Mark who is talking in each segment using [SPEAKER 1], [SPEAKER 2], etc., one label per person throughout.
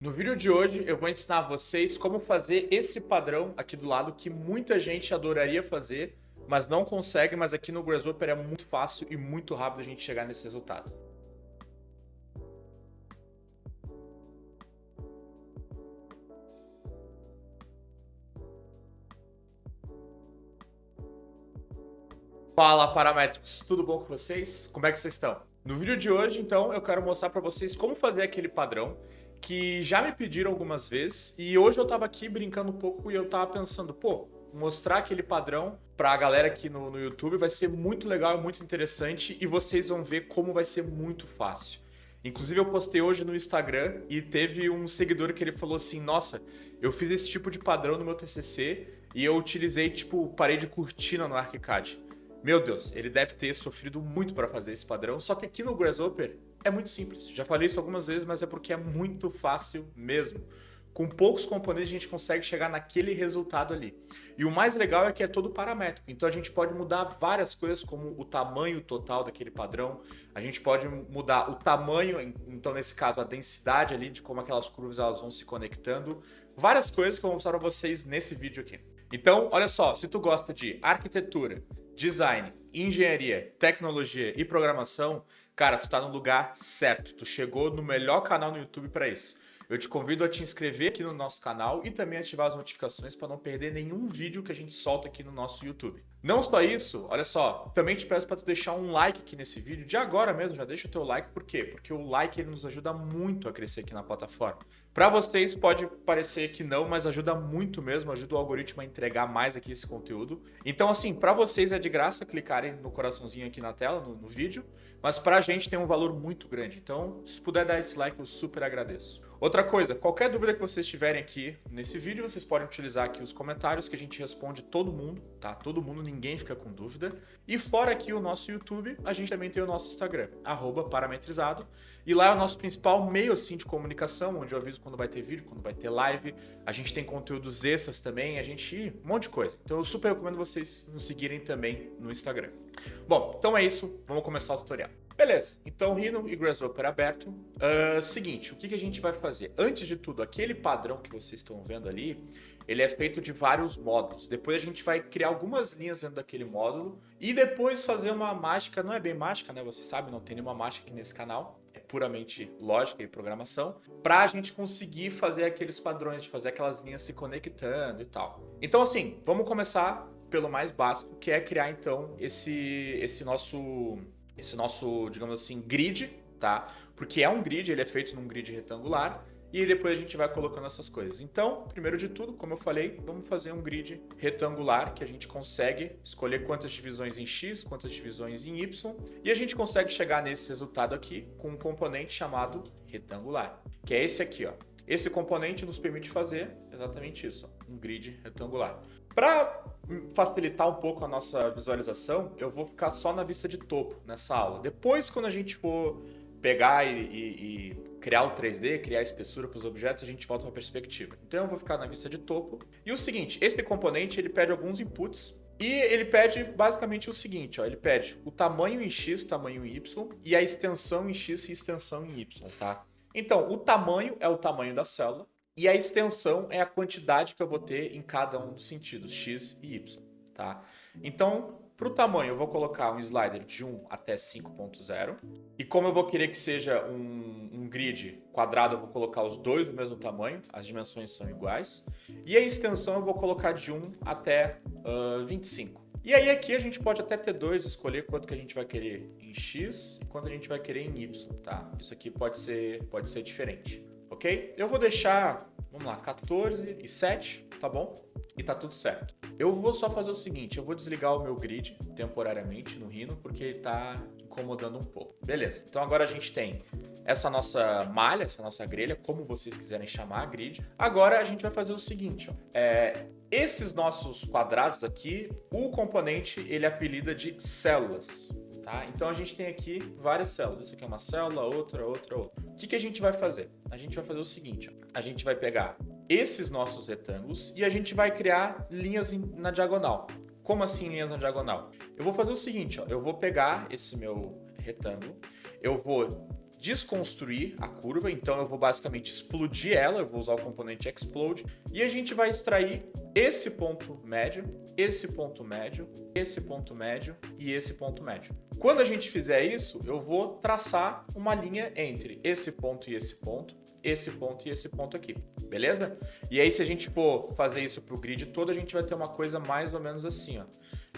[SPEAKER 1] No vídeo de hoje eu vou ensinar vocês como fazer esse padrão aqui do lado que muita gente adoraria fazer, mas não consegue, mas aqui no Grasshopper é muito fácil e muito rápido a gente chegar nesse resultado. Fala, paramétricos, tudo bom com vocês? Como é que vocês estão? No vídeo de hoje, então, eu quero mostrar para vocês como fazer aquele padrão que já me pediram algumas vezes e hoje eu tava aqui brincando um pouco e eu tava pensando, pô, mostrar aquele padrão pra galera aqui no YouTube vai ser muito legal e muito interessante e vocês vão ver como vai ser muito fácil. Inclusive eu postei hoje no Instagram e teve um seguidor que ele falou assim, nossa, eu fiz esse tipo de padrão no meu TCC e eu utilizei, tipo, parede cortina no ArchiCAD. Meu Deus, ele deve ter sofrido muito para fazer esse padrão, só que aqui no Grasshopper é muito simples. Já falei isso algumas vezes, mas é porque é muito fácil mesmo. Com poucos componentes a gente consegue chegar naquele resultado ali. E o mais legal é que é todo paramétrico. Então a gente pode mudar várias coisas, como o tamanho total daquele padrão. A gente pode mudar o tamanho, então nesse caso a densidade ali, de como aquelas curvas elas vão se conectando. Várias coisas que eu vou mostrar para vocês nesse vídeo aqui. Então, olha só, se tu gosta de arquitetura, design, engenharia, tecnologia e programação, cara, tu tá no lugar certo. Tu chegou no melhor canal no YouTube para isso. Eu te convido a te inscrever aqui no nosso canal e também ativar as notificações para não perder nenhum vídeo que a gente solta aqui no nosso YouTube. Não só isso, olha só, também te peço para tu deixar um like aqui nesse vídeo. De agora mesmo, já deixa o teu like, por quê? Porque o like ele nos ajuda muito a crescer aqui na plataforma. Para vocês pode parecer que não, mas ajuda muito mesmo, ajuda o algoritmo a entregar mais aqui esse conteúdo. Então assim, para vocês é de graça clicarem no coraçãozinho aqui na tela, no vídeo, mas para a gente tem um valor muito grande. Então, se puder dar esse like, eu super agradeço. Outra coisa, qualquer dúvida que vocês tiverem aqui nesse vídeo, vocês podem utilizar aqui os comentários que a gente responde todo mundo, tá? Todo mundo, ninguém fica com dúvida. E fora aqui o nosso YouTube, a gente também tem o nosso Instagram, @parametrizado. E lá é o nosso principal meio assim de comunicação, onde eu aviso quando vai ter vídeo, quando vai ter live. A gente tem conteúdos extras também, um monte de coisa. Então eu super recomendo vocês nos seguirem também no Instagram. Bom, então é isso, vamos começar o tutorial. Beleza, então Rhino e Grasshopper aberto. Seguinte, o que a gente vai fazer? Antes de tudo, aquele padrão que vocês estão vendo ali, ele é feito de vários módulos. Depois a gente vai criar algumas linhas dentro daquele módulo e depois fazer uma mágica, não é bem mágica, né? Vocês sabem, não tem nenhuma mágica aqui nesse canal. É puramente lógica e programação, para a gente conseguir fazer aqueles padrões, de fazer aquelas linhas se conectando e tal. Então assim, vamos começar pelo mais básico, que é criar então esse nosso, digamos assim, grid, tá? Porque é um grid, ele é feito num grid retangular, e depois a gente vai colocando essas coisas. Então, primeiro de tudo, como eu falei, vamos fazer um grid retangular, que a gente consegue escolher quantas divisões em X, quantas divisões em Y, e a gente consegue chegar nesse resultado aqui com um componente chamado retangular, que é esse aqui, ó. Esse componente nos permite fazer exatamente isso, ó, um grid retangular. Para facilitar um pouco a nossa visualização, eu vou ficar só na vista de topo nessa aula. Depois, quando a gente for pegar e criar o 3D, criar a espessura para os objetos, a gente volta para a perspectiva. Então eu vou ficar na vista de topo. E o seguinte, esse componente ele pede alguns inputs e ele pede basicamente o seguinte, ó, ele pede o tamanho em X, tamanho em Y e a extensão em X e extensão em Y, tá? Então, o tamanho é o tamanho da célula. E a extensão é a quantidade que eu vou ter em cada um dos sentidos, X e Y, tá? Então, para o tamanho, eu vou colocar um slider de 1 até 5.0. E como eu vou querer que seja um grid quadrado, eu vou colocar os dois do mesmo tamanho, as dimensões são iguais. E a extensão eu vou colocar de 1 até 25. E aí aqui a gente pode até ter dois, escolher quanto que a gente vai querer em X e quanto a gente vai querer em Y, tá? Isso aqui pode ser diferente. Ok? Eu vou deixar, vamos lá, 14 e 7, tá bom? E tá tudo certo. Eu vou só fazer o seguinte, eu vou desligar o meu grid temporariamente no Rhino, porque ele tá incomodando um pouco. Beleza, então agora a gente tem essa nossa malha, essa nossa grelha, como vocês quiserem chamar a grid. Agora a gente vai fazer o seguinte, ó. Esses nossos quadrados aqui, o componente ele apelida de células. Tá? Então a gente tem aqui várias células. Essa aqui é uma célula, outra. O que a gente vai fazer? A gente vai fazer o seguinte, ó. A gente vai pegar esses nossos retângulos e a gente vai criar linhas na diagonal. Como assim linhas na diagonal? Eu vou fazer o seguinte, ó. Eu vou pegar esse meu retângulo, eu vou desconstruir a curva, então eu vou basicamente explodir ela, eu vou usar o componente explode, e a gente vai extrair esse ponto médio, esse ponto médio, esse ponto médio e esse ponto médio. Quando a gente fizer isso, eu vou traçar uma linha entre esse ponto e esse ponto, esse ponto e esse ponto aqui, beleza? E aí, se a gente for fazer isso para o grid todo, a gente vai ter uma coisa mais ou menos assim, ó.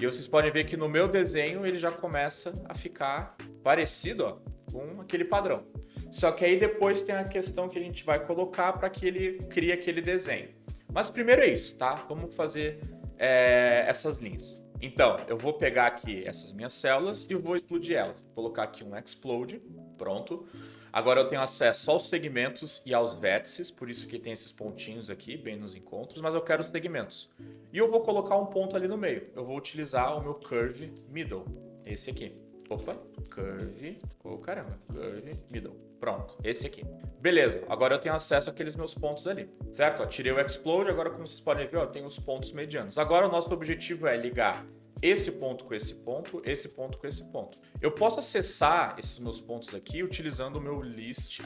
[SPEAKER 1] E vocês podem ver que no meu desenho ele já começa a ficar parecido, ó, com aquele padrão. Só que aí depois tem a questão que a gente vai colocar para que ele crie aquele desenho. Mas primeiro é isso, tá? Vamos fazer essas linhas. Então, eu vou pegar aqui essas minhas células e vou explodir elas. Vou colocar aqui um explode, pronto. Agora eu tenho acesso aos segmentos e aos vértices, por isso que tem esses pontinhos aqui, bem nos encontros, mas eu quero os segmentos. E eu vou colocar um ponto ali no meio. Eu vou utilizar o meu curve middle, esse aqui. Opa, curve, caramba, curve middle. Pronto, esse aqui. Beleza, agora eu tenho acesso àqueles meus pontos ali, certo? Ó, tirei o explode, agora como vocês podem ver, ó, tem os pontos medianos. Agora o nosso objetivo é ligar esse ponto com esse ponto, esse ponto com esse ponto. Eu posso acessar esses meus pontos aqui utilizando o meu list.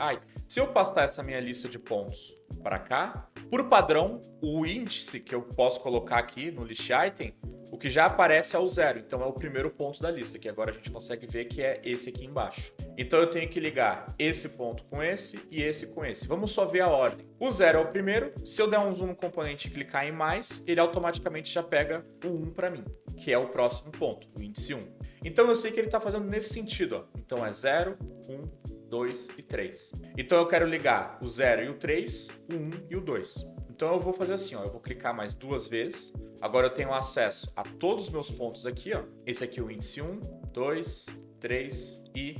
[SPEAKER 1] Se eu passar essa minha lista de pontos para cá, por padrão, o índice que eu posso colocar aqui no list item, o que já aparece é o 0. Então é o primeiro ponto da lista, que agora a gente consegue ver que é esse aqui embaixo. Então eu tenho que ligar esse ponto com esse e esse com esse. Vamos só ver a ordem. O 0 é o primeiro. Se eu der um zoom no componente e clicar em mais, ele automaticamente já pega o 1 para mim, que é o próximo ponto, o índice 1. Então eu sei que ele está fazendo nesse sentido, ó. Então é 0, 1, 2 e 3. Então eu quero ligar o 0 e o 3, o 1 e o 2. Então eu vou fazer assim, ó, eu vou clicar mais 2 vezes. Agora eu tenho acesso a todos os meus pontos aqui, ó. Esse aqui é o índice 1, 2, 3 e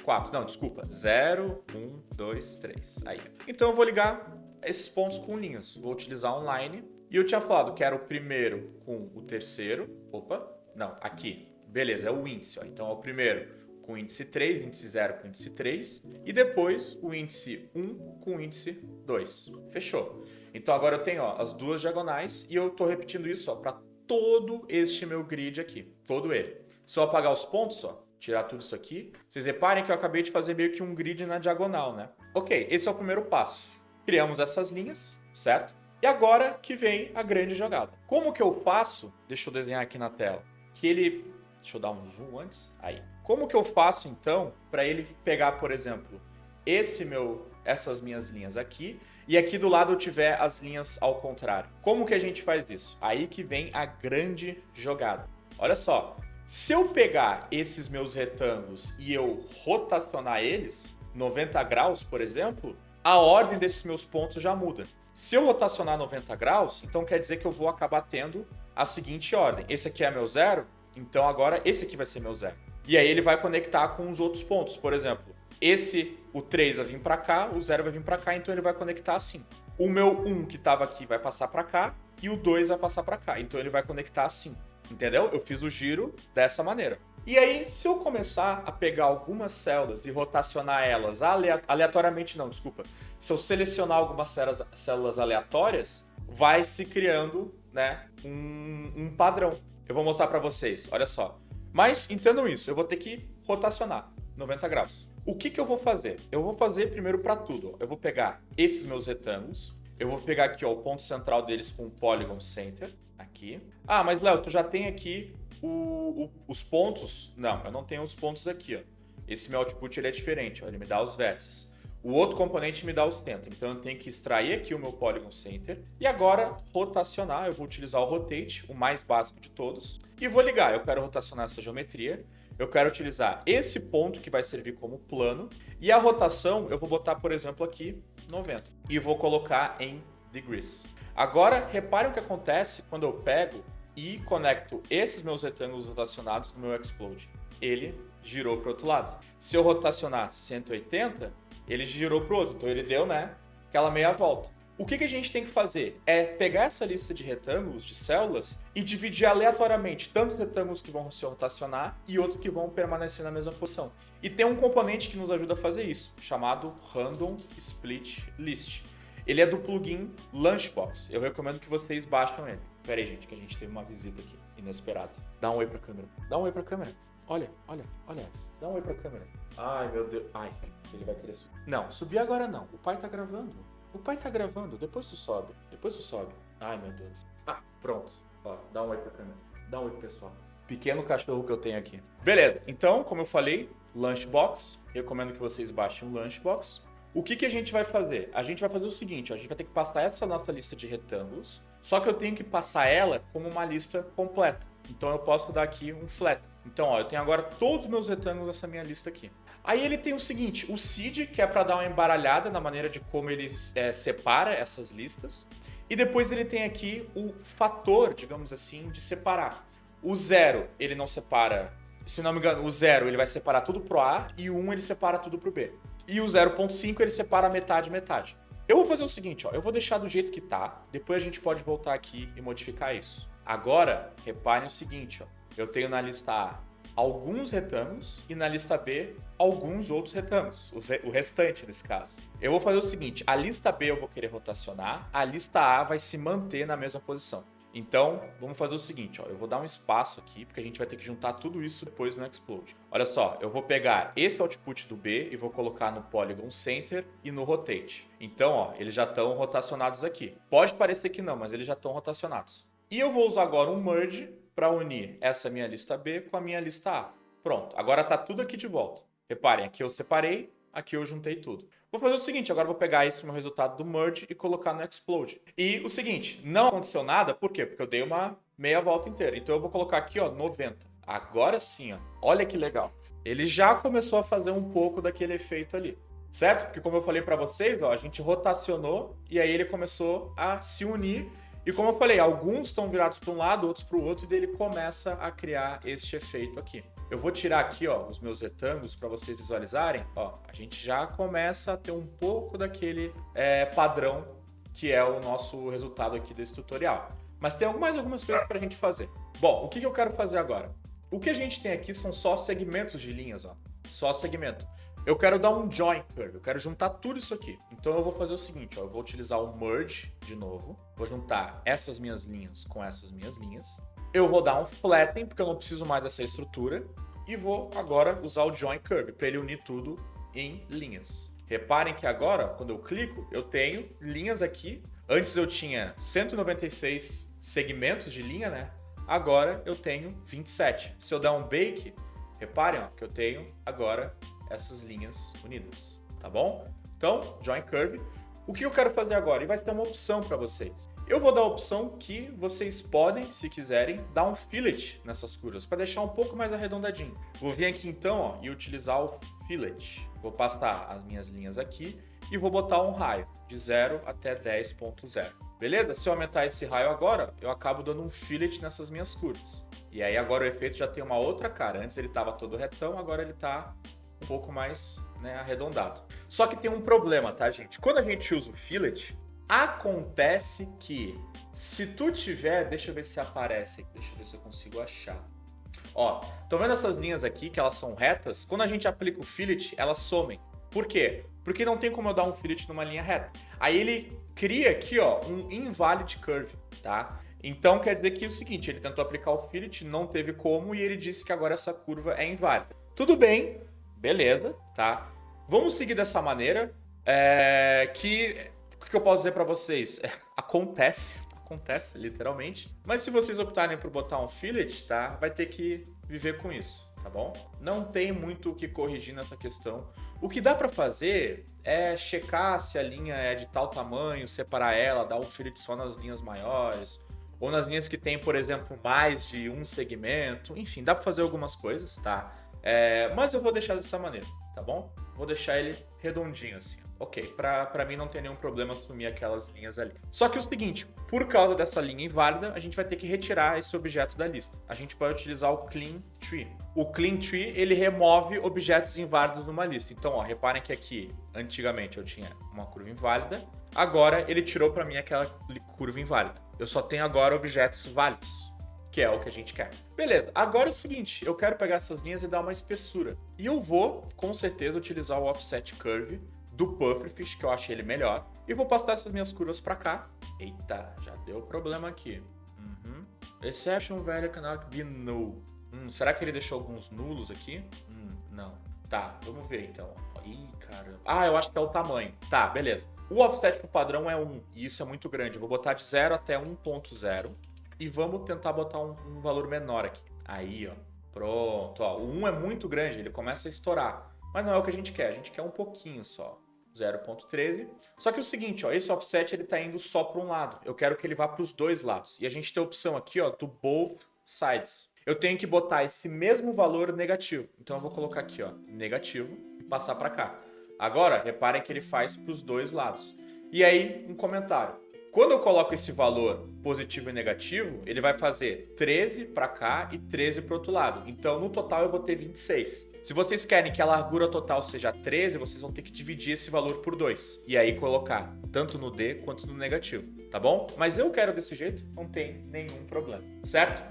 [SPEAKER 1] 4. Não, desculpa. 0, 1, 2, 3. Aí. Então eu vou ligar esses pontos com linhas. Vou utilizar online. E eu tinha falado que era o primeiro com o terceiro. Opa, não, aqui. Beleza, é o índice, ó. Então é o primeiro com o índice 3, índice 0 com o índice 3. E depois o índice 1 com o índice 2. Fechou. Então agora eu tenho, ó, as duas diagonais e eu estou repetindo isso para todo este meu grid aqui, todo ele. Se eu apagar os pontos, ó, tirar tudo isso aqui, vocês reparem que eu acabei de fazer meio que um grid na diagonal, né? Ok, esse é o primeiro passo. Criamos essas linhas, certo? E agora que vem a grande jogada. Como que eu faço? Deixa eu desenhar aqui na tela. Deixa eu dar um zoom antes. Aí. Como que eu faço então para ele pegar, por exemplo, essas minhas linhas aqui, e aqui do lado eu tiver as linhas ao contrário? Como que a gente faz isso? Aí que vem a grande jogada. Olha só, se eu pegar esses meus retângulos e eu rotacionar eles, 90 graus, por exemplo, a ordem desses meus pontos já muda. Se eu rotacionar 90 graus, então quer dizer que eu vou acabar tendo a seguinte ordem. Esse aqui é meu 0, então agora esse aqui vai ser meu 0. E aí ele vai conectar com os outros pontos, por exemplo. O 3 vai vir para cá, o 0 vai vir para cá, então ele vai conectar assim. O meu 1 que estava aqui vai passar para cá e o 2 vai passar para cá, então ele vai conectar assim. Entendeu? Eu fiz o giro dessa maneira. E aí, se eu começar a pegar algumas células e rotacionar elas aleatoriamente, não, desculpa. Se eu selecionar algumas células aleatórias, vai se criando, né, um padrão. Eu vou mostrar para vocês, olha só. Mas entendam isso, eu vou ter que rotacionar 90 graus. O que eu vou fazer? Eu vou fazer primeiro para tudo. Eu vou pegar esses meus retângulos, eu vou pegar aqui, ó, o ponto central deles com o Polygon Center, aqui. Ah, mas Léo, tu já tem aqui os pontos? Não, eu não tenho os pontos aqui, ó. Esse meu output ele é diferente, ó, ele me dá os vértices. O outro componente me dá o centro, então eu tenho que extrair aqui o meu Polygon Center e agora rotacionar. Eu vou utilizar o Rotate, o mais básico de todos, e vou ligar. Eu quero rotacionar essa geometria, eu quero utilizar esse ponto que vai servir como plano e a rotação eu vou botar, por exemplo, aqui 90 e vou colocar em degrees. Agora, reparem o que acontece quando eu pego e conecto esses meus retângulos rotacionados no meu Explode. Ele girou para o outro lado. Se eu rotacionar 180, ele girou para o outro. Então ele deu, né, aquela meia volta. O que a gente tem que fazer é pegar essa lista de retângulos, de células, e dividir aleatoriamente tantos retângulos que vão se rotacionar e outros que vão permanecer na mesma posição. E tem um componente que nos ajuda a fazer isso, chamado Random Split List. Ele é do plugin Lunchbox. Eu recomendo que vocês baixem ele. Pera aí, gente, que a gente teve uma visita aqui, inesperada. Dá um oi pra câmera. Dá um oi pra câmera. Olha. Dá um oi pra câmera. Ai, meu Deus. Ai, ele vai querer subir. Não, subir agora não. O pai tá gravando. Depois tu sobe. Ai, meu Deus. Ah, pronto. Ó, dá um oi pra câmera. Dá um oi pro pessoal. Pequeno cachorro que eu tenho aqui. Beleza, então, como eu falei, Lunchbox. Recomendo que vocês baixem o Lunchbox. O que a gente vai fazer? A gente vai fazer o seguinte, ó, a gente vai ter que passar essa nossa lista de retângulos, só que eu tenho que passar ela como uma lista completa. Então eu posso dar aqui um flat. Então, ó, eu tenho agora todos os meus retângulos nessa minha lista aqui. Aí ele tem o seguinte, o seed, que é para dar uma embaralhada na maneira de como ele separa essas listas. E depois ele tem aqui o fator, digamos assim, de separar. O 0, ele não separa, se não me engano, o 0 ele vai separar tudo pro A e o 1 ele separa tudo pro B. E o 0.5 ele separa metade, metade. Eu vou fazer o seguinte, ó, eu vou deixar do jeito que tá, depois a gente pode voltar aqui e modificar isso. Agora, reparem o seguinte, ó, eu tenho na lista A alguns retângulos e na lista B alguns outros retângulos, o restante nesse caso. Eu vou fazer o seguinte, a lista B eu vou querer rotacionar, a lista A vai se manter na mesma posição. Então, vamos fazer o seguinte, ó, eu vou dar um espaço aqui, porque a gente vai ter que juntar tudo isso depois no Explode. Olha só, eu vou pegar esse output do B e vou colocar no Polygon Center e no Rotate. Então, ó, eles já estão rotacionados aqui. Pode parecer que não, mas eles já estão rotacionados. E eu vou usar agora um Merge para unir essa minha lista B com a minha lista A. Pronto, agora está tudo aqui de volta. Reparem, aqui eu separei, aqui eu juntei tudo. Vou fazer o seguinte, agora vou pegar esse meu resultado do Merge e colocar no Explode. E o seguinte, não aconteceu nada, por quê? Porque eu dei uma meia volta inteira. Então eu vou colocar aqui, ó, 90. Agora sim, ó, olha que legal. Ele já começou a fazer um pouco daquele efeito ali, certo? Porque como eu falei para vocês, ó, a gente rotacionou e aí ele começou a se unir. E como eu falei, alguns estão virados para um lado, outros para o outro, e daí ele começa a criar este efeito aqui. Eu vou tirar aqui, ó, os meus retângulos para vocês visualizarem. Ó, a gente já começa a ter um pouco daquele padrão que é o nosso resultado aqui desse tutorial. Mas tem mais algumas coisas para a gente fazer. Bom, o que eu quero fazer agora? O que a gente tem aqui são só segmentos de linhas, ó. Só segmento. Eu quero dar um join curve, eu quero juntar tudo isso aqui. Então eu vou fazer o seguinte, ó, eu vou utilizar o merge de novo, vou juntar essas minhas linhas com essas minhas linhas. Eu vou dar um flatten, porque eu não preciso mais dessa estrutura, e vou agora usar o join curve para ele unir tudo em linhas. Reparem que agora, quando eu clico, eu tenho linhas aqui. Antes eu tinha 196 segmentos de linha, né? Agora eu tenho 27. Se eu der um bake, reparem, ó, que eu tenho agora essas linhas unidas, tá bom? Então, Join Curve. O que eu quero fazer agora? E vai ter uma opção para vocês. Eu vou dar a opção que vocês podem, se quiserem, dar um fillet nessas curvas, para deixar um pouco mais arredondadinho. Vou vir aqui então, ó, e utilizar o fillet. Vou passar as minhas linhas aqui e vou botar um raio de 0 até 10.0. Beleza? Se eu aumentar esse raio agora, eu acabo dando um fillet nessas minhas curvas. E aí agora o efeito já tem uma outra cara. Antes ele estava todo retão, agora ele está um pouco mais, né, arredondado. Só que tem um problema, tá, gente? Quando a gente usa o fillet, acontece que se tu tiver, deixa eu ver se aparece, deixa eu ver se eu consigo achar. Ó, estão vendo essas linhas aqui que elas são retas? Quando a gente aplica o fillet, elas somem. Por quê? Porque não tem como eu dar um fillet numa linha reta. Aí ele cria aqui, ó, um invalid curve, tá? Então quer dizer que é o seguinte, ele tentou aplicar o fillet, não teve como e ele disse que agora essa curva é inválida. Tudo bem, beleza, tá? Vamos seguir dessa maneira, o que eu posso dizer para vocês? Acontece literalmente, mas se vocês optarem por botar um fillet, tá? Vai ter que viver com isso, tá bom? Não tem muito o que corrigir nessa questão. O que dá para fazer é checar se a linha é de tal tamanho, separar ela, dar um fillet só nas linhas maiores, ou nas linhas que tem, por exemplo, mais de um segmento. Enfim, dá para fazer algumas coisas, tá? Mas eu vou deixar dessa maneira, tá bom? Vou deixar ele redondinho assim. Ok, pra mim não tem nenhum problema assumir aquelas linhas ali. Só que é o seguinte, por causa dessa linha inválida, a gente vai ter que retirar esse objeto da lista. A gente pode utilizar o Clean Tree. O Clean Tree, ele remove objetos inválidos numa lista. Então, ó, reparem que aqui, antigamente eu tinha uma curva inválida, agora ele tirou pra mim aquela curva inválida. Eu só tenho agora objetos válidos, que é o que a gente quer. Beleza, agora é o seguinte, eu quero pegar essas linhas e dar uma espessura. E eu vou, com certeza, utilizar o Offset Curve do Pufferfish, que eu achei ele melhor. E vou passar essas minhas curvas pra cá. Eita, já deu problema aqui. Exception value cannot be null. Será que ele deixou alguns nulos aqui? Não. Tá, vamos ver então. Ih, caramba. Ah, eu acho que é o tamanho. Tá, beleza. O offset pro padrão é 1, e isso é muito grande. Eu vou botar de 0 até 1.0 e vamos tentar botar um valor menor aqui. Aí, ó. Pronto, ó. O 1 é muito grande, ele começa a estourar. Mas não é o que a gente quer, a gente quer um pouquinho só. 0.13. Só que é o seguinte, ó, esse offset ele tá indo só para um lado. Eu quero que ele vá para os dois lados. E a gente tem a opção aqui, ó, do both sides. Eu tenho que botar esse mesmo valor negativo. Então eu vou colocar aqui, ó, negativo e passar para cá. Agora, reparem que ele faz para os dois lados. E aí, um comentário. Quando eu coloco esse valor positivo e negativo, ele vai fazer 13 para cá e 13 para o outro lado. Então, no total, eu vou ter 26. Se vocês querem que a largura total seja 13, vocês vão ter que dividir esse valor por 2. E aí colocar tanto no D quanto no negativo, tá bom? Mas eu quero desse jeito, não tem nenhum problema, certo?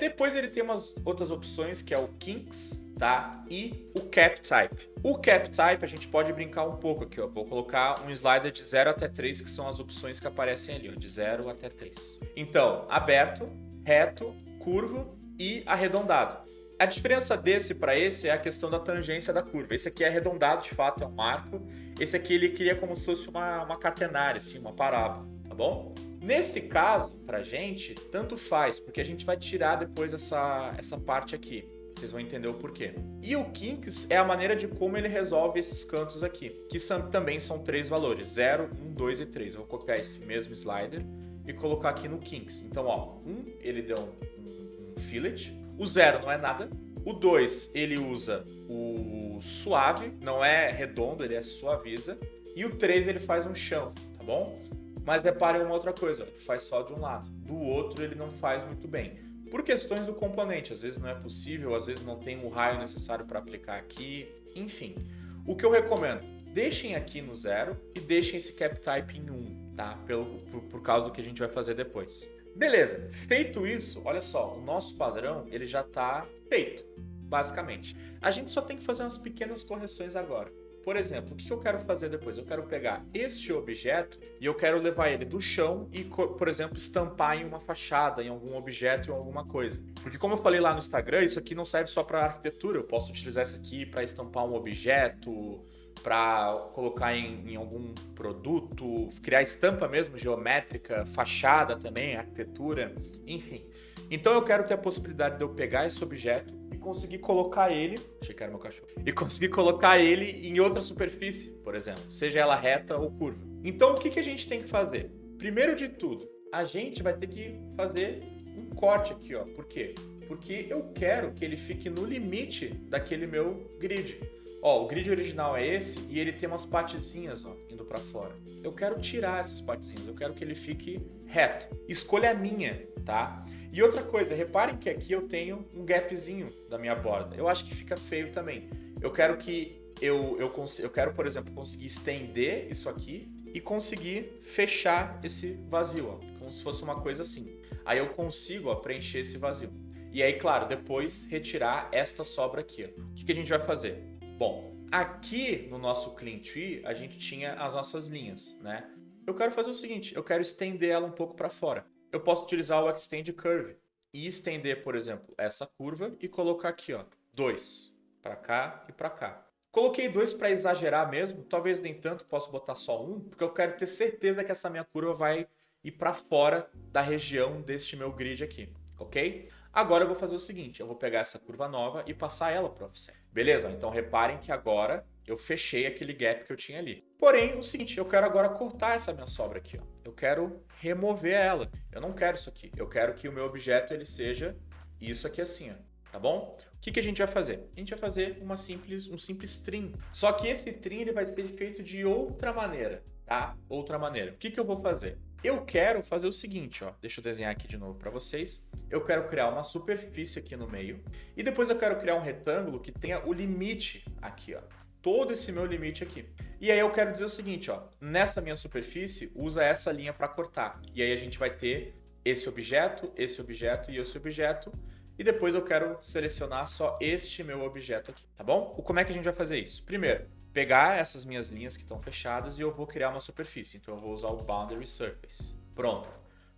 [SPEAKER 1] Depois ele tem umas outras opções, que é o Kinks, tá? E o Cap Type. O Cap Type a gente pode brincar um pouco aqui, ó. Vou colocar um slider de 0 até 3, que são as opções que aparecem ali, ó, de 0 até 3. Então, aberto, reto, curvo e arredondado. A diferença desse para esse é a questão da tangência da curva. Esse aqui é arredondado, de fato, é um arco. Esse aqui ele cria como se fosse uma catenária, assim, uma parábola, tá bom? Nesse caso, pra gente, tanto faz, porque a gente vai tirar depois essa parte aqui. Vocês vão entender o porquê. E o Kinks é a maneira de como ele resolve esses cantos aqui, que também são 3 valores, 0, 1, 2 e 3. Eu vou copiar esse mesmo slider e colocar aqui no Kinks. Então, ó, 1 ele deu um fillet, o 0 não é nada, o 2 ele usa o suave, não é redondo, ele é suaviza, e o 3 ele faz um chão, tá bom? Mas reparem uma outra coisa, ele faz só de um lado, do outro ele não faz muito bem. Por questões do componente, às vezes não é possível, às vezes não tem o raio necessário para aplicar aqui, enfim. O que eu recomendo, deixem aqui no 0 e deixem esse Cap Type em 1, tá? Por causa do que a gente vai fazer depois. Beleza, feito isso, olha só, o nosso padrão ele já está feito, basicamente. A gente só tem que fazer umas pequenas correções agora. Por exemplo, o que eu quero fazer depois? Eu quero pegar este objeto e eu quero levar ele do chão e, por exemplo, estampar em uma fachada, em algum objeto, em alguma coisa. Porque como eu falei lá no Instagram, isso aqui não serve só para arquitetura. Eu posso utilizar isso aqui para estampar um objeto, para colocar em algum produto, criar estampa mesmo, geométrica, fachada também, arquitetura, enfim. Então eu quero ter a possibilidade de eu pegar esse objeto e conseguir colocar ele, achei que era meu cachorro, e conseguir colocar ele em outra superfície, por exemplo, seja ela reta ou curva. Então o que a gente tem que fazer? Primeiro de tudo, a gente vai ter que fazer um corte aqui, ó. Por quê? Porque eu quero que ele fique no limite daquele meu grid. Ó, o grid original é esse e ele tem umas partezinhas, ó, indo para fora. Eu quero tirar essas partezinhas, eu quero que ele fique reto. Escolha minha, tá? E outra coisa, reparem que aqui eu tenho um gapzinho da minha borda. Eu acho que fica feio também. Eu quero que eu quero, por exemplo, conseguir estender isso aqui e conseguir fechar esse vazio, ó, como se fosse uma coisa assim. Aí eu consigo, ó, preencher esse vazio. E aí, claro, depois retirar esta sobra aqui, ó. O que a gente vai fazer? Bom, aqui no nosso Clean Tree a gente tinha as nossas linhas, né? Eu quero fazer o seguinte, eu quero estender ela um pouco para fora. Eu posso utilizar o Extend Curve e estender, por exemplo, essa curva e colocar aqui, ó, 2 para cá e para cá. Coloquei 2 para exagerar mesmo, talvez nem tanto, posso botar só 1, porque eu quero ter certeza que essa minha curva vai ir para fora da região deste meu grid aqui, ok? Agora eu vou fazer o seguinte, eu vou pegar essa curva nova e passar ela para o offset. Beleza? Então reparem que agora eu fechei aquele gap que eu tinha ali. Porém, o seguinte, eu quero agora cortar essa minha sobra aqui, ó. Eu quero remover ela. Eu não quero isso aqui. Eu quero que o meu objeto ele seja isso aqui assim, ó. Tá bom? O que a gente vai fazer? A gente vai fazer um simples trim. Só que esse trim ele vai ser feito de outra maneira, tá? Outra maneira. O que eu vou fazer? Eu quero fazer o seguinte, ó. Deixa eu desenhar aqui de novo para vocês. Eu quero criar uma superfície aqui no meio e depois eu quero criar um retângulo que tenha o limite aqui, ó. Todo esse meu limite aqui. E aí eu quero dizer o seguinte, ó. Nessa minha superfície, usa essa linha para cortar. E aí a gente vai ter esse objeto e esse objeto. E depois eu quero selecionar só este meu objeto aqui, tá bom? Como é que a gente vai fazer isso? Primeiro, pegar essas minhas linhas que estão fechadas e eu vou criar uma superfície. Então eu vou usar o Boundary Surface. Pronto.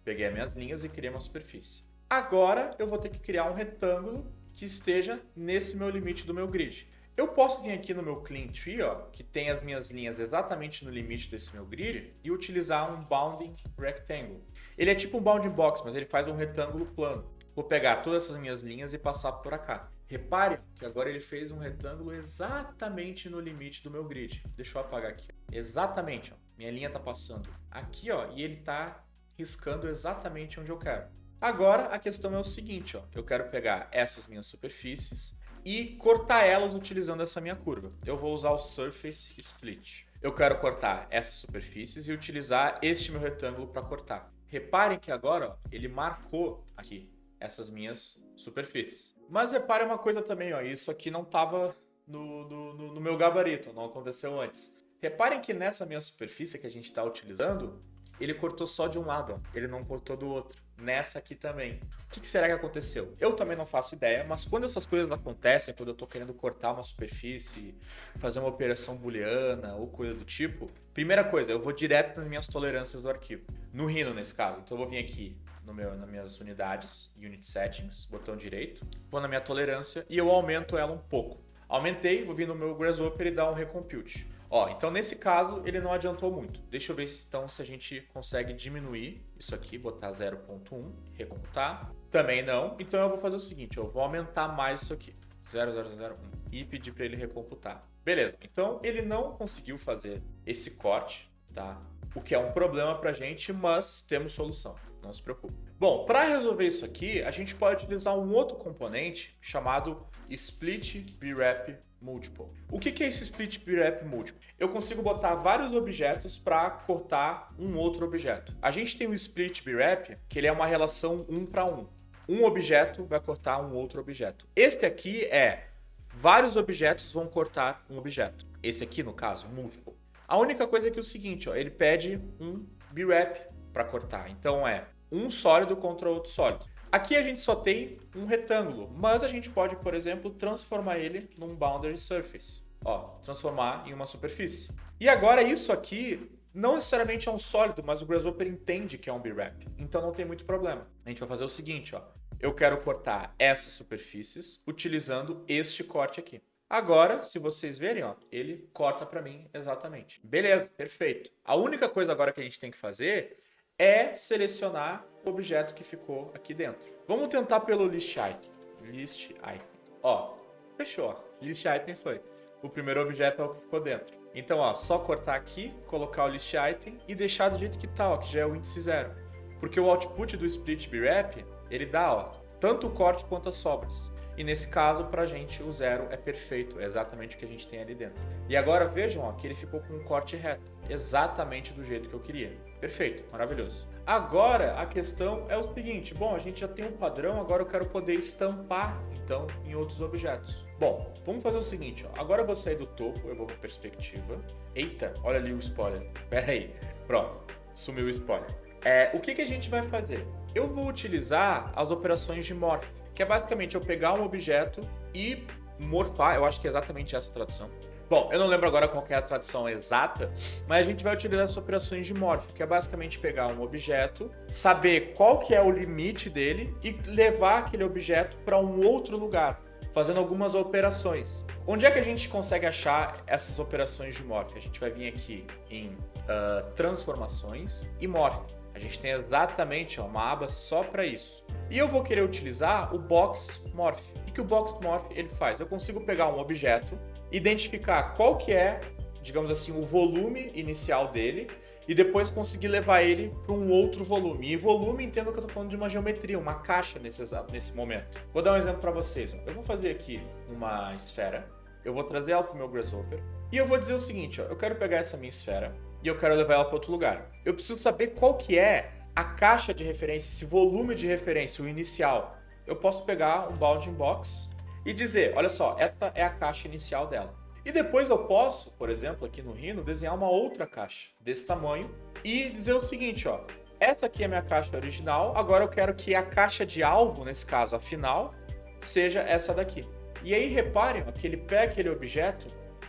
[SPEAKER 1] Peguei as minhas linhas e criei uma superfície. Agora eu vou ter que criar um retângulo que esteja nesse meu limite do meu grid. Eu posso vir aqui no meu Clean Tree, ó, que tem as minhas linhas exatamente no limite desse meu grid, e utilizar um Bounding Rectangle. Ele é tipo um Bounding Box, mas ele faz um retângulo plano. Vou pegar todas essas minhas linhas e passar por cá. Repare que agora ele fez um retângulo exatamente no limite do meu grid. Deixa eu apagar aqui. Exatamente, ó. Minha linha está passando aqui, ó, e ele está riscando exatamente onde eu quero. Agora a questão é o seguinte, ó. Eu quero pegar essas minhas superfícies e cortar elas utilizando essa minha curva. Eu vou usar o Surface Split. Eu quero cortar essas superfícies e utilizar este meu retângulo para cortar. Reparem que agora, ó, ele marcou aqui essas minhas superfícies. Mas reparem uma coisa também, ó, isso aqui não estava no meu gabarito, não aconteceu antes. Reparem que nessa minha superfície que a gente está utilizando, ele cortou só de um lado, ó, ele não cortou do outro. Nessa aqui também. O que será que aconteceu? Eu também não faço ideia, mas quando essas coisas acontecem, quando eu estou querendo cortar uma superfície, fazer uma operação booleana ou coisa do tipo, primeira coisa, eu vou direto nas minhas tolerâncias do arquivo. No Rhino, nesse caso. Então eu vou vir aqui nas minhas unidades, Unit Settings, botão direito, vou na minha tolerância e eu aumento ela um pouco. Aumentei, vou vir no meu Grasshopper e dar um recompute. Ó, então nesse caso ele não adiantou muito. Deixa eu ver então se a gente consegue diminuir isso aqui, botar 0.1, recomputar. Também não. Então eu vou fazer o seguinte, eu vou aumentar mais isso aqui, 0,001 e pedir para ele recomputar. Beleza, então ele não conseguiu fazer esse corte, tá? O que é um problema pra gente, mas temos solução, não se preocupe. Bom, para resolver isso aqui, a gente pode utilizar um outro componente chamado Split Brep Multiple. O que é esse Split Brep Multiple? Eu consigo botar vários objetos para cortar um outro objeto. A gente tem o Split Brep, que ele é uma relação 1 para 1. Um objeto vai cortar um outro objeto. Este aqui é vários objetos vão cortar um objeto. Esse aqui, no caso, Multiple. A única coisa é que é o seguinte, ó, ele pede um Brep para cortar. Então é um sólido contra outro sólido. Aqui a gente só tem um retângulo, mas a gente pode, por exemplo, transformar ele num boundary surface. Ó, transformar em uma superfície. E agora isso aqui não necessariamente é um sólido, mas o Grasshopper entende que é um Brep. Então não tem muito problema. A gente vai fazer o seguinte, ó. Eu quero cortar essas superfícies utilizando este corte aqui. Agora, se vocês verem, ó, ele corta para mim exatamente. Beleza, perfeito. A única coisa agora que a gente tem que fazer é selecionar o objeto que ficou aqui dentro. Vamos tentar pelo List Item. List Item. Ó, fechou. List Item foi. O primeiro objeto é o que ficou dentro. Então, ó, só cortar aqui, colocar o List Item e deixar do jeito que tá, ó, que já é o índice 0. Porque o output do Split Brep, ele dá, ó, tanto o corte quanto as sobras. E nesse caso, pra gente, o 0 é perfeito, é exatamente o que a gente tem ali dentro. E agora vejam, ó, que ele ficou com um corte reto, exatamente do jeito que eu queria. Perfeito, maravilhoso. Agora, a questão é o seguinte, bom, a gente já tem um padrão, agora eu quero poder estampar, então, em outros objetos. Bom, vamos fazer o seguinte, ó, agora eu vou sair do topo, eu vou para perspectiva. Eita, olha ali o spoiler. Pera aí, pronto, sumiu o spoiler. O que a gente vai fazer? Eu vou utilizar as operações de morph, que é basicamente eu pegar um objeto e morfar, eu acho que é exatamente essa a tradução. Bom, eu não lembro agora qual que é a tradução exata, mas a gente vai utilizar as operações de morph, que é basicamente pegar um objeto, saber qual que é o limite dele e levar aquele objeto para um outro lugar, fazendo algumas operações. Onde é que a gente consegue achar essas operações de morph? A gente vai vir aqui em transformações e morph. A gente tem exatamente uma aba só para isso. E eu vou querer utilizar o Box Morph. O que o Box Morph ele faz? Eu consigo pegar um objeto, identificar qual que é, digamos assim, o volume inicial dele e depois conseguir levar ele para um outro volume. E volume, entendo que eu estou falando de uma geometria, uma caixa nesse momento. Vou dar um exemplo para vocês. Eu vou fazer aqui uma esfera, eu vou trazer ela para o meu Grasshopper e eu vou dizer o seguinte, ó, eu quero pegar essa minha esfera e eu quero levar ela para outro lugar. Eu preciso saber qual que é a caixa de referência, esse volume de referência, o inicial. Eu posso pegar um bounding box e dizer, olha só, essa é a caixa inicial dela. E depois eu posso, por exemplo, aqui no Rhino, desenhar uma outra caixa desse tamanho e dizer o seguinte, ó, essa aqui é a minha caixa original, agora eu quero que a caixa de alvo, nesse caso a final, seja essa daqui. E aí reparem ó, que ele pega aquele objeto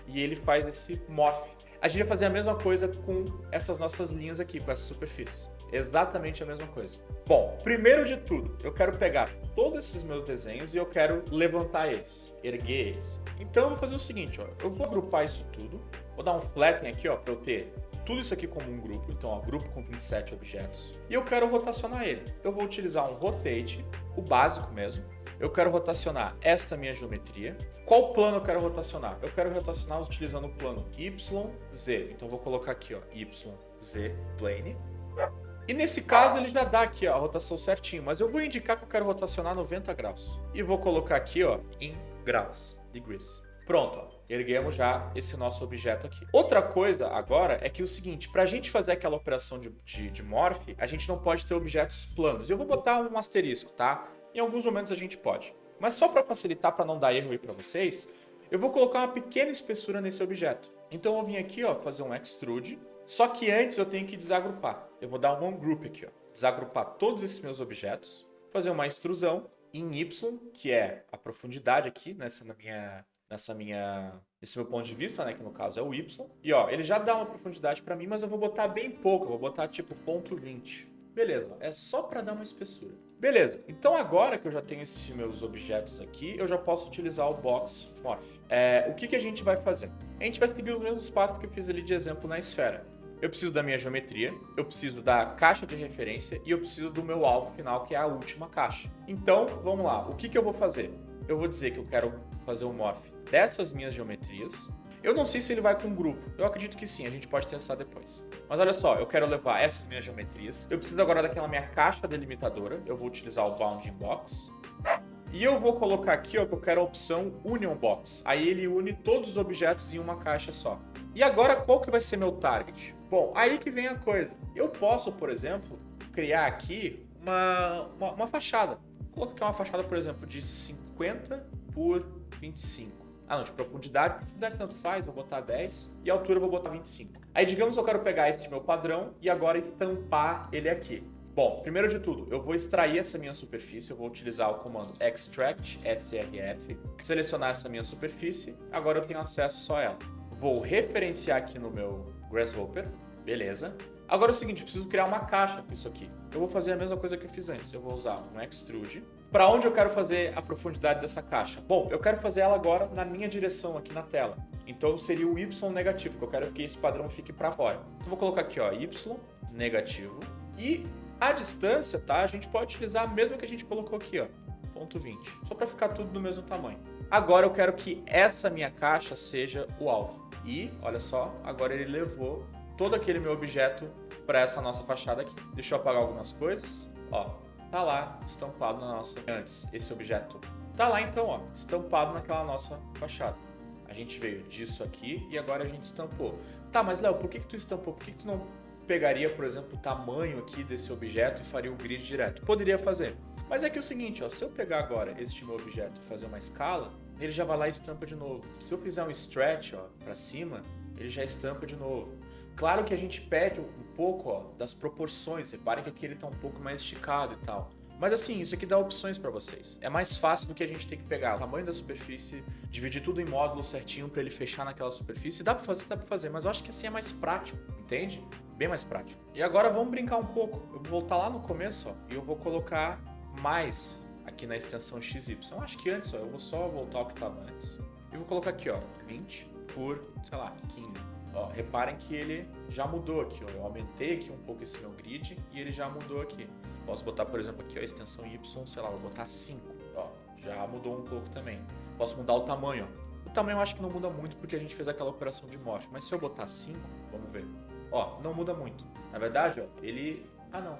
[SPEAKER 1] e ele faz esse morph. A gente vai fazer a mesma coisa com essas nossas linhas aqui, com essa superfície. Exatamente a mesma coisa. Bom, primeiro de tudo, eu quero pegar todos esses meus desenhos e eu quero levantar eles, erguer eles. Então eu vou fazer o seguinte, ó, eu vou agrupar isso tudo, vou dar um flatten aqui, ó, para eu ter tudo isso aqui como um grupo, então ó, grupo com 27 objetos, e eu quero rotacionar ele. Eu vou utilizar um rotate, o básico mesmo. Eu quero rotacionar esta minha geometria. Qual plano eu quero rotacionar? Eu quero rotacionar utilizando o plano YZ. Então eu vou colocar aqui, ó, YZ plane. E nesse caso ele já dá aqui, ó, a rotação certinho, mas eu vou indicar que eu quero rotacionar 90 graus. E vou colocar aqui, ó, em graus, degrees. Pronto, ó, erguemos já esse nosso objeto aqui. Outra coisa agora é que o seguinte, para a gente fazer aquela operação de morph, a gente não pode ter objetos planos. Eu vou botar um asterisco, tá? Em alguns momentos a gente pode. Mas só para facilitar, para não dar erro aí para vocês, eu vou colocar uma pequena espessura nesse objeto. Então eu vou vir aqui, ó, fazer um extrude. Só que antes eu tenho que desagrupar. Eu vou dar um ongroup aqui, ó. Desagrupar todos esses meus objetos. Fazer uma extrusão em Y, que é a profundidade aqui, nesse meu ponto de vista, né, que no caso é o Y. E ó, ele já dá uma profundidade para mim, mas eu vou botar bem pouco. Eu vou botar tipo 0,20. Beleza, é só para dar uma espessura. Beleza, então agora que eu já tenho esses meus objetos aqui, eu já posso utilizar o Box Morph. O que a gente vai fazer? A gente vai seguir os mesmos passos que eu fiz ali de exemplo na esfera. Eu preciso da minha geometria, eu preciso da caixa de referência e eu preciso do meu alvo final, que é a última caixa. Então, vamos lá. O que eu vou fazer? Eu vou dizer que eu quero fazer um morph dessas minhas geometrias. Eu não sei se ele vai com um grupo. Eu acredito que sim, a gente pode testar depois. Mas olha só, eu quero levar essas minhas geometrias. Eu preciso agora daquela minha caixa delimitadora. Eu vou utilizar o Bounding Box. E eu vou colocar aqui, ó, que eu quero a opção Union Box. Aí ele une todos os objetos em uma caixa só. E agora, qual que vai ser meu target? Bom, aí que vem a coisa. Eu posso, por exemplo, criar aqui uma fachada. Vou colocar aqui uma fachada, por exemplo, de 50 por 25. Ah, não, de profundidade. Profundidade tanto faz, vou botar 10. E a altura eu vou botar 25. Aí, digamos que eu quero pegar esse meu padrão e agora estampar ele aqui. Bom, primeiro de tudo, eu vou extrair essa minha superfície. Eu vou utilizar o comando extract, SRF, selecionar essa minha superfície. Agora eu tenho acesso só a ela. Vou referenciar aqui no meu Grasshopper. Beleza. Agora é o seguinte, eu preciso criar uma caixa com isso aqui. Eu vou fazer a mesma coisa que eu fiz antes. Eu vou usar um extrude. Para onde eu quero fazer a profundidade dessa caixa? Bom, eu quero fazer ela agora na minha direção aqui na tela. Então seria o Y negativo, que eu quero que esse padrão fique para fora. Então eu vou colocar aqui, ó, Y negativo. E a distância, tá? A gente pode utilizar a mesma que a gente colocou aqui, ó, 0,20. Só para ficar tudo do mesmo tamanho. Agora eu quero que essa minha caixa seja o alvo. E, olha só, agora ele levou todo aquele meu objeto para essa nossa fachada aqui. Deixa eu apagar algumas coisas. Ó, tá lá estampado na nossa... Antes, esse objeto tá lá então, ó, estampado naquela nossa fachada. A gente veio disso aqui e agora a gente estampou. Tá, mas Léo, por que tu estampou? Por que tu não pegaria, por exemplo, o tamanho aqui desse objeto e faria o grid direto? Poderia fazer. Mas é que é o seguinte, ó, se eu pegar agora este meu objeto e fazer uma escala, ele já vai lá e estampa de novo. Se eu fizer um stretch, ó, para cima, ele já estampa de novo. Claro que a gente pede um pouco, ó, das proporções. Reparem que aqui ele está um pouco mais esticado e tal. Mas assim, isso aqui dá opções para vocês. É mais fácil do que a gente ter que pegar o tamanho da superfície, dividir tudo em módulos certinho para ele fechar naquela superfície. Dá para fazer, mas eu acho que assim é mais prático, entende? Bem mais prático. E agora vamos brincar um pouco. Eu vou voltar lá no começo, ó, e eu vou colocar mais aqui na extensão XY. Eu acho que antes, ó, eu vou só voltar ao que estava antes. E vou colocar aqui, ó, 20 por, sei lá, 15. Ó, reparem que ele já mudou aqui, ó. Eu aumentei aqui um pouco esse meu grid e ele já mudou aqui. Posso botar, por exemplo, aqui ó, a extensão Y, sei lá, vou botar 5. Ó, já mudou um pouco também. Posso mudar o tamanho, ó. O tamanho eu acho que não muda muito porque a gente fez aquela operação de morph. Mas se eu botar 5, vamos ver. Ó, não muda muito. Na verdade, ó, ele... Ah, não,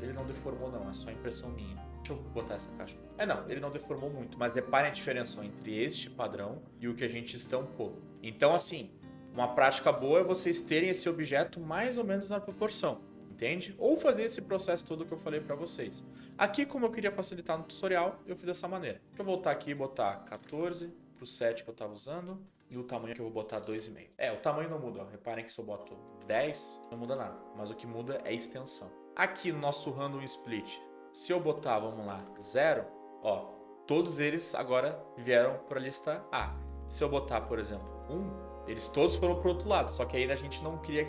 [SPEAKER 1] ele não deformou não, é só impressão minha. Deixa eu botar essa caixa. Não, ele não deformou muito, mas reparem a diferença ó, entre este padrão e o que a gente estampou. Então, assim, uma prática boa é vocês terem esse objeto mais ou menos na proporção, entende? Ou fazer esse processo todo que eu falei para vocês. Aqui, como eu queria facilitar no tutorial, eu fiz dessa maneira. Deixa eu voltar aqui e botar 14 pro 7 que eu estava usando e o tamanho que eu vou botar 2,5. O tamanho não muda, ó. Reparem que se eu boto 10, não muda nada, mas o que muda é a extensão. Aqui no nosso random split, se eu botar, vamos lá, 0, ó, todos eles agora vieram para a lista A. Se eu botar, por exemplo, 1, Eles todos foram pro outro lado, só que ainda a gente não cria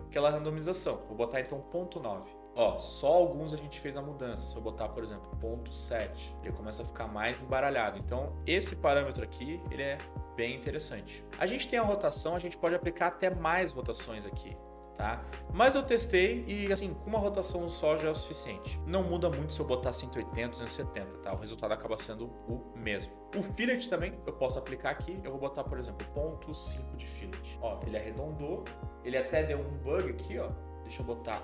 [SPEAKER 1] aquela randomização. Vou botar então ponto 9. Ó, só alguns a gente fez a mudança. Se eu botar, por exemplo, ponto 7, ele começa a ficar mais embaralhado. Então, esse parâmetro aqui, ele é bem interessante. A gente tem a rotação, a gente pode aplicar até mais rotações aqui, tá? Mas eu testei e, assim, com uma rotação só já é o suficiente. Não muda muito se eu botar 180, 270, tá? O resultado acaba sendo o mesmo. O fillet também, eu posso aplicar aqui. Eu vou botar, por exemplo, ponto 5 de fillet. Ó, ele arredondou. Ele até deu um bug aqui, ó. Deixa eu botar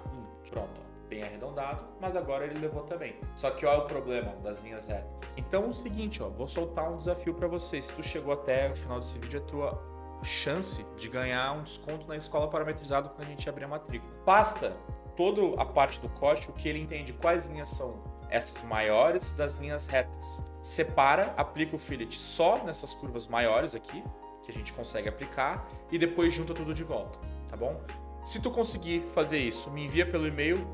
[SPEAKER 1] pronto, ó. Bem arredondado, mas agora ele levou também. Só que olha o problema das linhas retas. Então é o seguinte, ó, vou soltar um desafio para você. Se tu chegou até o final desse vídeo, é a tua chance de ganhar um desconto na escola parametrizada quando a gente abrir a matrícula. Basta toda a parte do código que ele entende quais linhas são essas maiores das linhas retas. Separa, aplica o fillet só nessas curvas maiores aqui, que a gente consegue aplicar, e depois junta tudo de volta, tá bom? Se tu conseguir fazer isso, me envia pelo e-mail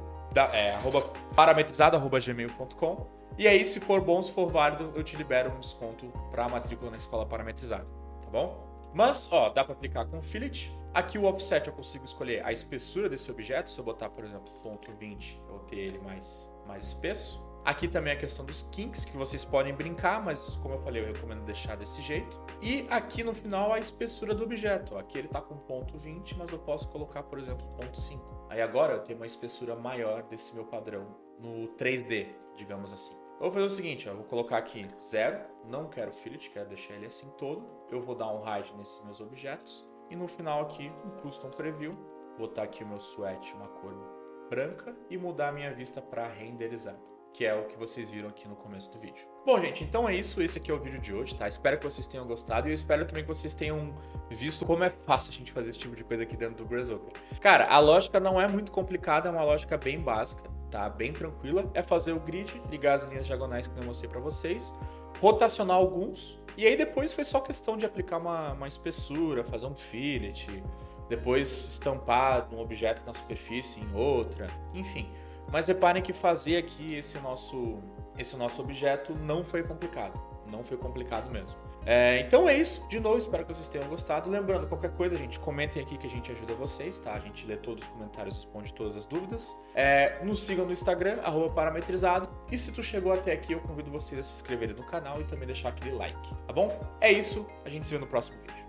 [SPEAKER 1] parametrizado@gmail.com, e aí, se for bom, se for válido, eu te libero um desconto para a matrícula na escola parametrizada, tá bom? Mas, ó, dá para aplicar com fillet. Aqui o offset eu consigo escolher a espessura desse objeto. Se eu botar, por exemplo, ponto 20, eu vou ter ele mais espesso. Aqui também a questão dos kinks, que vocês podem brincar, mas como eu falei, eu recomendo deixar desse jeito. E aqui no final a espessura do objeto. Aqui ele está com ponto 20, mas eu posso colocar, por exemplo, ponto 5. Aí agora eu tenho uma espessura maior desse meu padrão no 3D, digamos assim. Eu vou fazer o seguinte, ó, eu vou colocar aqui 0, não quero fillet, quero deixar ele assim todo. Eu vou dar um hide nesses meus objetos. E no final aqui, um custom preview, botar aqui o meu sweat, uma cor branca, e mudar a minha vista para renderizado, que é o que vocês viram aqui no começo do vídeo. Bom, gente, então é isso. Esse aqui é o vídeo de hoje, tá? Espero que vocês tenham gostado e eu espero também que vocês tenham visto como é fácil a gente fazer esse tipo de coisa aqui dentro do Grasshopper. Cara, a lógica não é muito complicada, é uma lógica bem básica, tá? Bem tranquila. É fazer o grid, ligar as linhas diagonais que eu mostrei pra vocês, rotacionar alguns, e aí depois foi só questão de aplicar uma espessura, fazer um fillet, depois estampar um objeto na superfície em outra, enfim. Mas reparem que fazer aqui esse nosso objeto não foi complicado. Não foi complicado mesmo. Então é isso. De novo, espero que vocês tenham gostado. Lembrando, qualquer coisa, gente, comentem aqui que a gente ajuda vocês, tá? A gente lê todos os comentários, responde todas as dúvidas. Nos sigam no Instagram, @parametrizado. E se tu chegou até aqui, eu convido vocês a se inscreverem no canal e também deixar aquele like, tá bom? É isso. A gente se vê no próximo vídeo.